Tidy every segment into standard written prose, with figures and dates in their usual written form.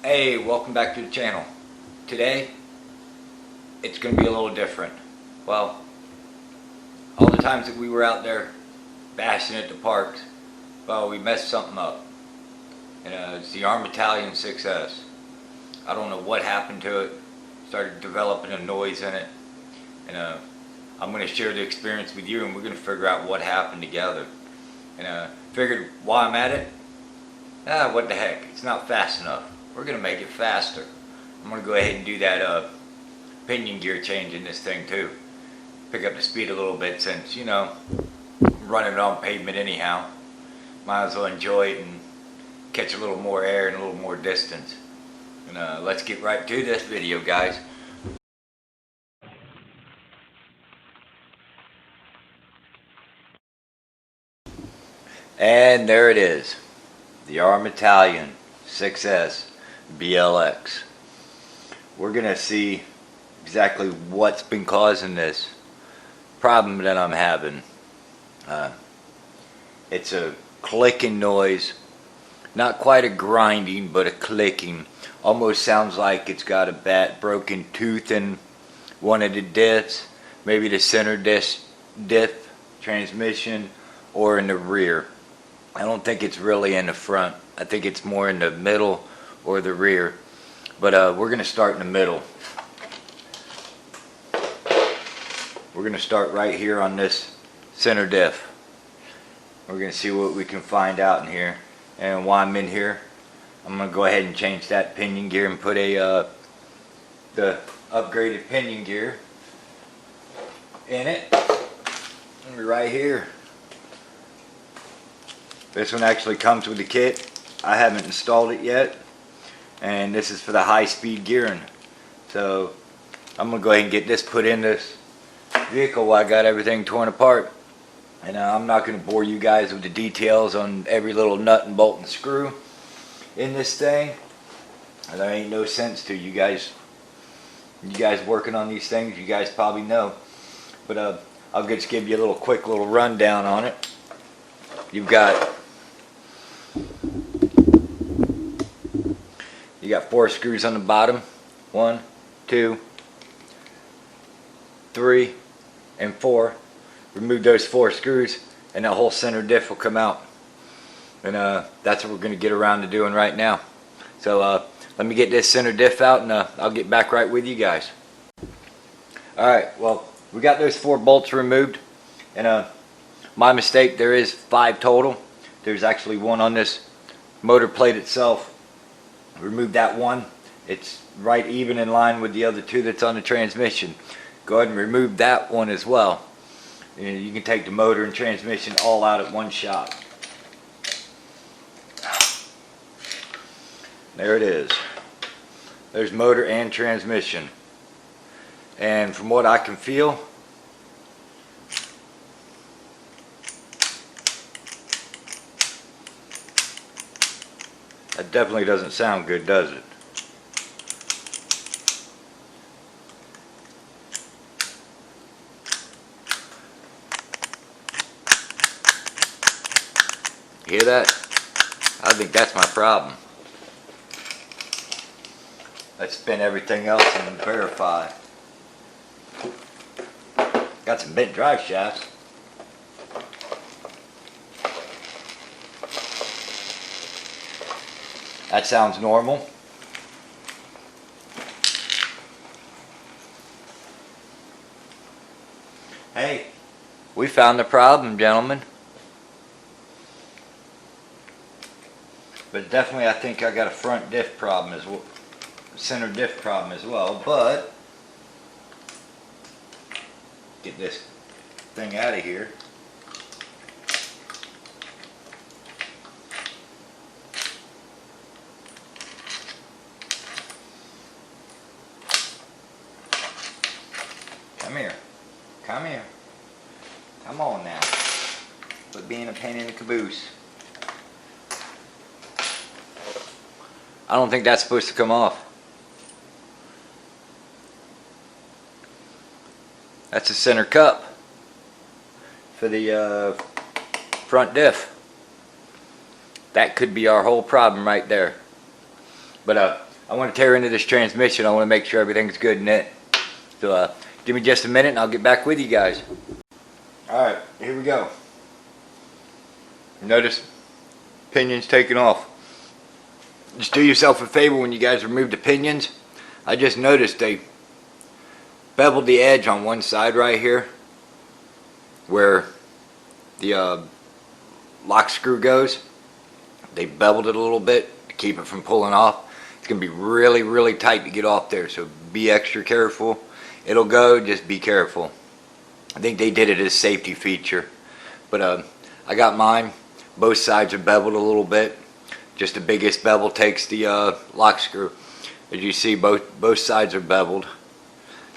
Hey, welcome back to the channel. Today, it's going to be a little different. Well, all the times that we were out there bashing at the parks, well, we messed something up. And it's the arrma talion 6S. I don't know what happened to it. Started developing a noise in it. And I'm going to share the experience with you, and we're going to figure out what happened together. And figured while I'm at it, what the heck, it's not fast enough. We're going to make it faster. I'm going to go ahead and do that pinion gear change in this thing too. Pick up the speed a little bit since, you know, I'm running it on pavement anyhow. Might as well enjoy it and catch a little more air and a little more distance. And let's get right to this video, guys. And there it is. The arrma talion 6S BLX. We're gonna see exactly what's been causing this problem that I'm having. It's a clicking noise, not quite a grinding, but a clicking. Almost sounds like it's got a broken tooth in one of the diffs, maybe the center diff transmission, or in the rear. I don't think it's really in the front. I think it's more in the middle or the rear. But we're going to start in the middle. We're going to start right here on this center diff. We're going to see what we can find out in here. And while I'm in here, I'm going to go ahead and change that pinion gear and put the upgraded pinion gear in it. Right here. This one actually comes with the kit. I haven't installed it yet, and this is for the high-speed gearing. So I'm gonna go ahead and get this put in this vehicle while I got everything torn apart. And I'm not gonna bore you guys with the details on every little nut and bolt and screw in this thing. There ain't no sense to you guys. You guys working on these things, you guys probably know. But I'll just give you a quick little rundown on it. You got 4 screws on the bottom. 1, 2, 3, and 4. Remove those 4 screws and that whole center diff will come out. And that's what we're going to get around to doing right now. So let me get this center diff out, and I'll get back right with you guys. Alright, well, we got those 4 bolts removed. And my mistake, there is 5 total. There's actually 1 on this motor plate itself. Remove that 1. It's right even in line with the other 2 that's on the transmission. Go ahead and remove that 1 as well. And you can take the motor and transmission all out at one shot. There it is. There's motor and transmission. And from what I can feel, that definitely doesn't sound good, does it? Hear that? I think that's my problem. Let's spin everything else and verify. Got some bent drive shafts. That sounds normal. Hey, we found the problem, gentlemen. But definitely I think I got a front diff problem as well, center diff problem as well, but get this thing out of here. Come here. Come here. Come on now. Quit being a pain in the caboose. I don't think that's supposed to come off. That's a center cup for the front diff. That could be our whole problem right there. But I want to tear into this transmission. I want to make sure everything's good in it. So give me just a minute and I'll get back with you guys. Alright, here we go. Notice pinions taken off. Just do yourself a favor when you guys remove the pinions. I just noticed they beveled the edge on one side right here where the lock screw goes. They beveled it a little bit to keep it from pulling off. It's going to be really, really tight to get off there, so be extra careful. It'll go, just be careful. I think they did it as a safety feature. But I got mine. Both sides are beveled a little bit. Just the biggest bevel takes the lock screw. As you see, both sides are beveled.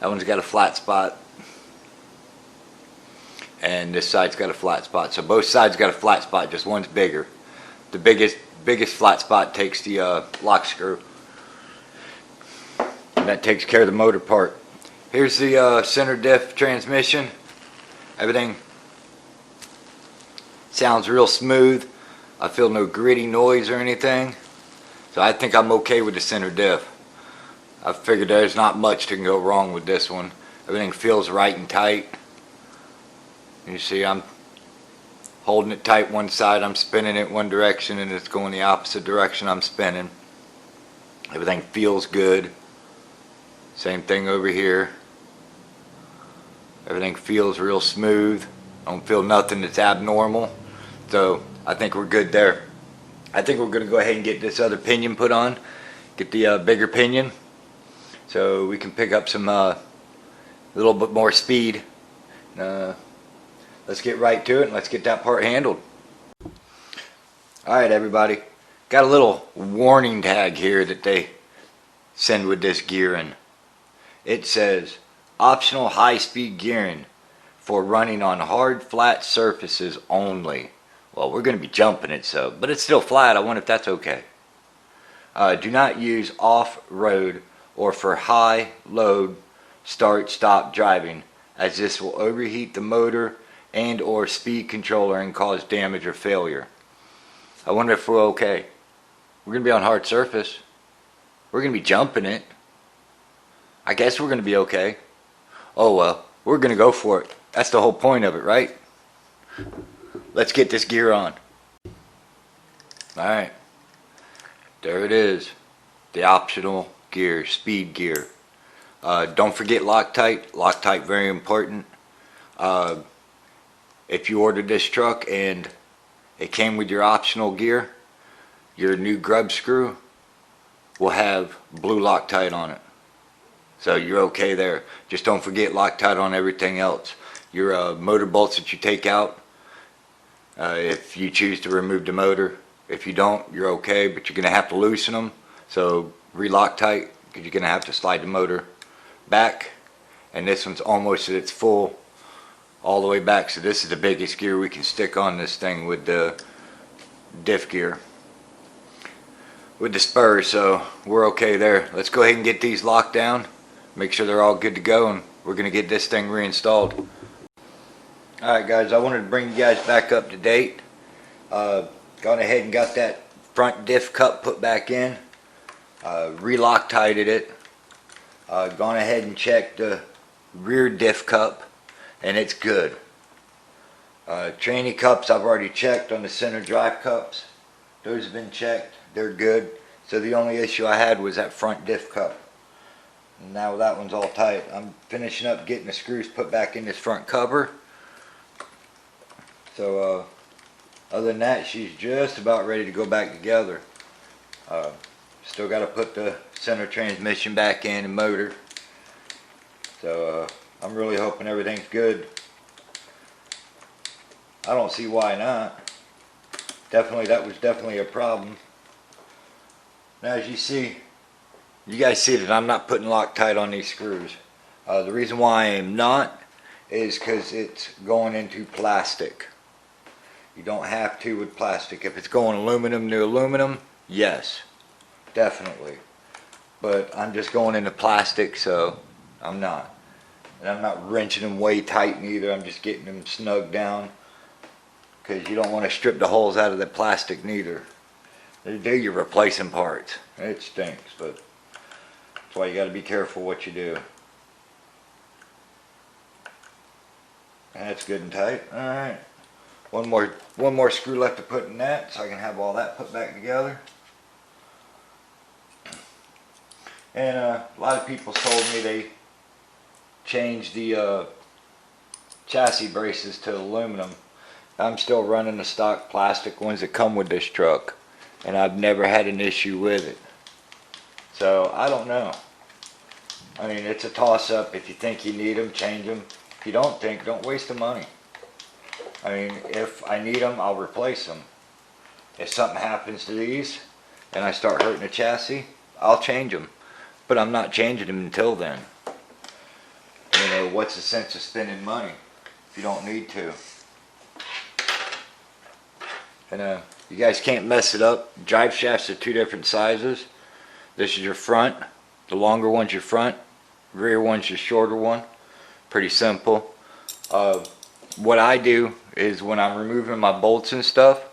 That one's got a flat spot. And this side's got a flat spot. So both sides got a flat spot, just one's bigger. The biggest flat spot takes the lock screw. And that takes care of the motor part. Here's the center diff transmission. Everything sounds real smooth. I feel no gritty noise or anything. So I think I'm okay with the center diff. I figured there's not much that can go wrong with this one. Everything feels right and tight. You see, I'm holding it tight one side, I'm spinning it one direction, and it's going the opposite direction I'm spinning. Everything feels good. Same thing over here. Everything feels real smooth. I don't feel nothing that's abnormal. So I think we're good there. I think we're going to go ahead and get this other pinion put on. Get the bigger pinion, so we can pick up some little bit more speed. Let's get right to it and let's get that part handled. Alright everybody, got a little warning tag here that they send with this gearing. It says optional high-speed gearing for running on hard flat surfaces only. Well, we're going to be jumping it, but it's still flat. I wonder if that's okay. Do not use off-road or for high load start-stop driving, as this will overheat the motor and or speed controller and cause damage or failure. I wonder if we're okay. We're going to be on hard surface. We're going to be jumping it. I guess we're going to be okay. Oh well, we're going to go for it. That's the whole point of it, right? Let's get this gear on. Alright. There it is. The optional gear, speed gear. Don't forget Loctite. Loctite, very important. If you ordered this truck and it came with your optional gear, your new grub screw will have blue Loctite on it. So you're okay there. Just don't forget Loctite on everything else. Your motor bolts that you take out, if you choose to remove the motor. If you don't, you're okay, but you're going to have to loosen them. So re-Loctite, because you're going to have to slide the motor back. And this one's almost at its full, all the way back. So this is the biggest gear we can stick on this thing with the diff gear, with the spurs. So we're okay there. Let's go ahead and get these locked down, make sure they're all good to go, and we're going to get this thing reinstalled. Alright guys, I wanted to bring you guys back up to date. Gone ahead and got that front diff cup put back in. Re-Loctited it. Gone ahead and checked the rear diff cup, and it's good. Tranny cups I've already checked on the center drive cups. Those have been checked. They're good. So the only issue I had was that front diff cup. And now that one's all tight. I'm finishing up getting the screws put back in this front cover. So other than that, she's just about ready to go back together. Still got to put the center transmission back in and motor. So I'm really hoping everything's good. I don't see why not. That was definitely a problem. Now as you see, you guys see that I'm not putting Loctite on these screws. The reason why I am not is because it's going into plastic. You don't have to with plastic. If it's going aluminum to aluminum, yes, definitely. But I'm just going into plastic, so I'm not. And I'm not wrenching them way tight neither. I'm just getting them snug down, because you don't want to strip the holes out of the plastic neither. You're replacing parts. It stinks, but That's why you got to be careful what you do. That's good and tight. All right. One more screw left to put in that, so I can have all that put back together. And a lot of people told me they changed the chassis braces to aluminum. I'm still running the stock plastic ones that come with this truck, and I've never had an issue with it. So I don't know. I mean, it's a toss-up. If you think you need them, change them. If you don't think, don't waste the money. I mean, if I need them, I'll replace them. If something happens to these and I start hurting the chassis, I'll change them. But I'm not changing them until then. You know, what's the sense of spending money if you don't need to? And you guys can't mess it up. Drive shafts are two different sizes. This is your front. The longer one's your front. Rear one's your shorter one. Pretty simple. What I do is when I'm removing my bolts and stuff,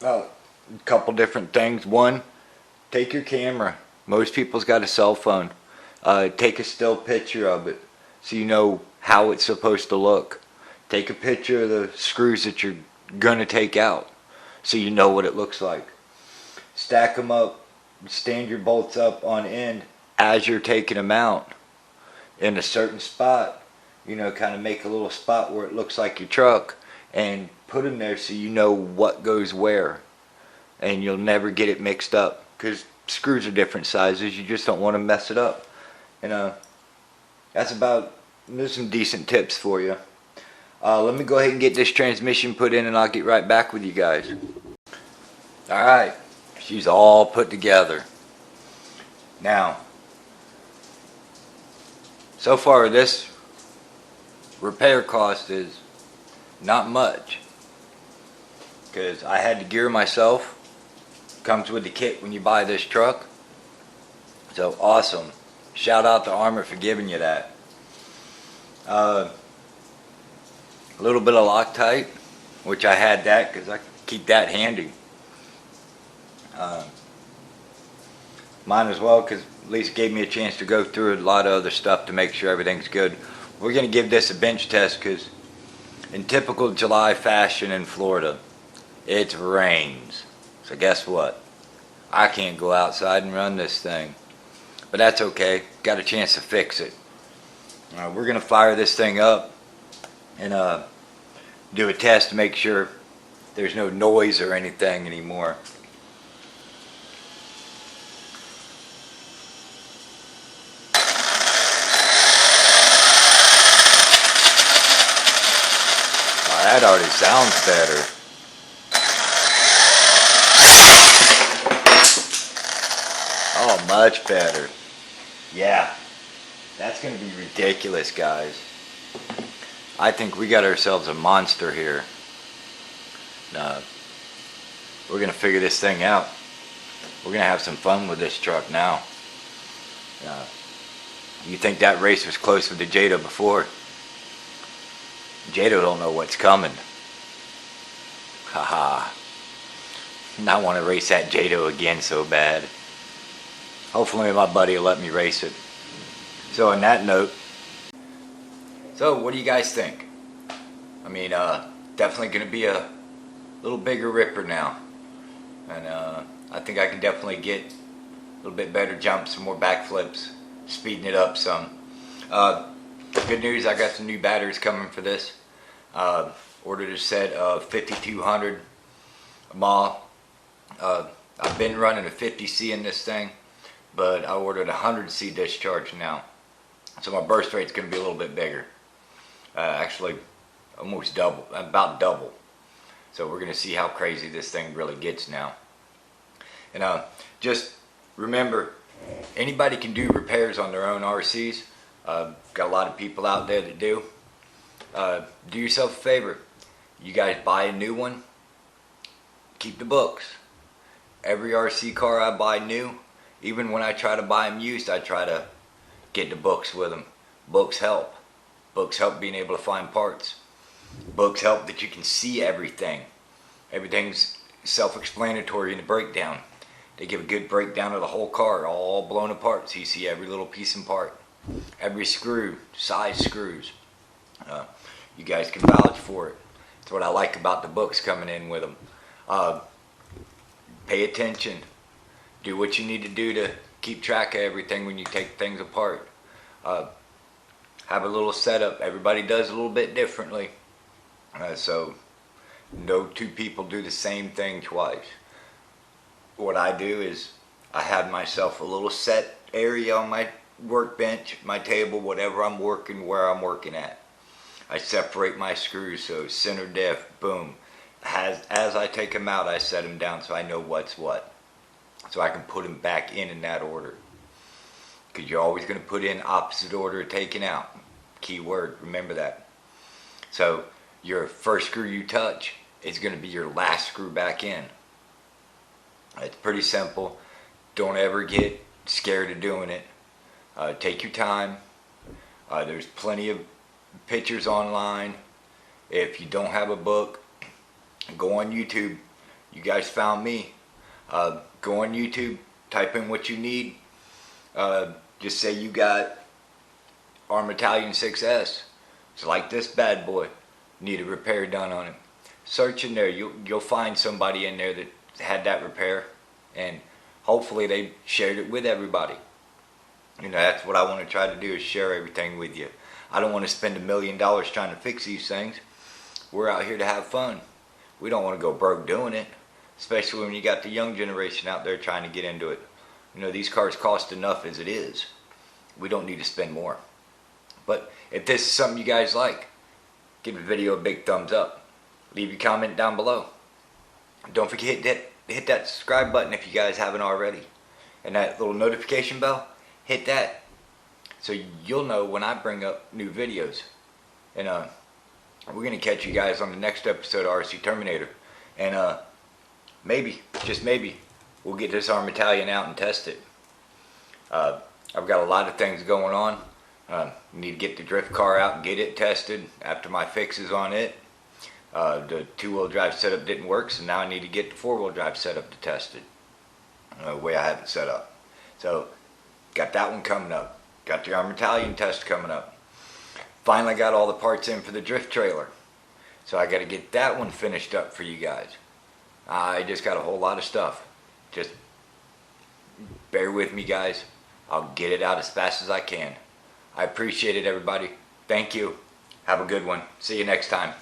a couple different things. One, take your camera. Most people's got a cell phone. Take a still picture of it so you know how it's supposed to look. Take a picture of the screws that you're going to take out so you know what it looks like. Stack them up, stand your bolts up on end as you're taking them out in a certain spot. You know, kind of make a little spot where it looks like your truck and put them there so you know what goes where, and you'll never get it mixed up because screws are different sizes. You just don't want to mess it up. And there's some decent tips for you. Let me go ahead and get this transmission put in and I'll get right back with you guys. Alright, she's all put together. Now, so far this repair cost is not much because I had to gear myself. Comes with the kit when you buy this truck. So awesome. Shout out to arrma for giving you that. A little bit of Loctite, which I had that because I keep that handy. Mine as well, because at least gave me a chance to go through a lot of other stuff to make sure everything's good. We're going to give this a bench test because in typical July fashion in Florida, it rains. So guess what? I can't go outside and run this thing. But that's okay. Got a chance to fix it. We're going to fire this thing up and do a test to make sure there's no noise or anything anymore. That already sounds better. Oh, much better. Yeah, that's going to be ridiculous, guys. I think we got ourselves a monster here. We're going to figure this thing out. We're going to have some fun with this truck now. You think that race was close with the Jado before? Jado don't know what's coming. Haha. I want to race that Jado again so bad. Hopefully my buddy will let me race it. So on that note, so what do you guys think? I mean, definitely going to be a little bigger ripper now. And I think I can definitely get a little bit better jumps, some more backflips, speeding it up some. Good news, I got some new batteries coming for this. Ordered a set of 5200 mAh. I've been running a 50C in this thing, but I ordered a 100C discharge now. So my burst rate's going to be a little bit bigger. Actually, almost double, about double. So we're going to see how crazy this thing really gets now. And just remember, anybody can do repairs on their own RCs. Got a lot of people out there that do. Do yourself a favor. You guys buy a new one, keep the books. Every RC car I buy new, even when I try to buy them used, I try to get the books with them. Books help. Books help being able to find parts. Books help that you can see everything. Everything's self-explanatory in the breakdown. They give a good breakdown of the whole car, all blown apart, so you see every little piece and part, every screw, size screws. You guys can vouch for it. That's what I like about the books coming in with them. Pay attention. Do what you need to do to keep track of everything when you take things apart. Have a little setup. Everybody does a little bit differently. So no two people do the same thing twice. What I do is I have myself a little set area on my workbench, my table, whatever I'm working, where I'm working at. I separate my screws, so center diff, boom. As I take them out, I set them down so I know what's what. So I can put them back in that order. Because you're always going to put in opposite order of taking out. Key word, remember that. So your first screw you touch is going to be your last screw back in. It's pretty simple. Don't ever get scared of doing it. Take your time. There's plenty of pictures online. If you don't have a book, go on YouTube. You guys found me. Go on YouTube, type in what you need. Just say you got arrma Talion 6S. It's like this bad boy. Need a repair done on it. Search in there. You'll find somebody in there that had that repair, and hopefully they shared it with everybody. You know, that's what I want to try to do, is share everything with you. I don't want to spend $1 million trying to fix these things. We're out here to have fun. We don't want to go broke doing it, especially when you got the young generation out there trying to get into it. You know, these cars cost enough as it is. We don't need to spend more. But if this is something you guys like, give the video a big thumbs up. Leave your comment down below. Don't forget to hit that subscribe button if you guys haven't already. And that little notification bell, hit that, so you'll know when I bring up new videos. And we're going to catch you guys on the next episode of RC Terminator. And maybe, just maybe, we'll get this arrma Talion out and test it. I've got a lot of things going on. Need to get the drift car out and get it tested after my fixes on it. The two-wheel drive setup didn't work, so now I need to get the four-wheel drive setup to test it. The way I have it set up. So, got that one coming up. Got the arrma Talion test coming up. Finally got all the parts in for the drift trailer. So I got to get that one finished up for you guys. I just got a whole lot of stuff. Just bear with me, guys. I'll get it out as fast as I can. I appreciate it, everybody. Thank you. Have a good one. See you next time.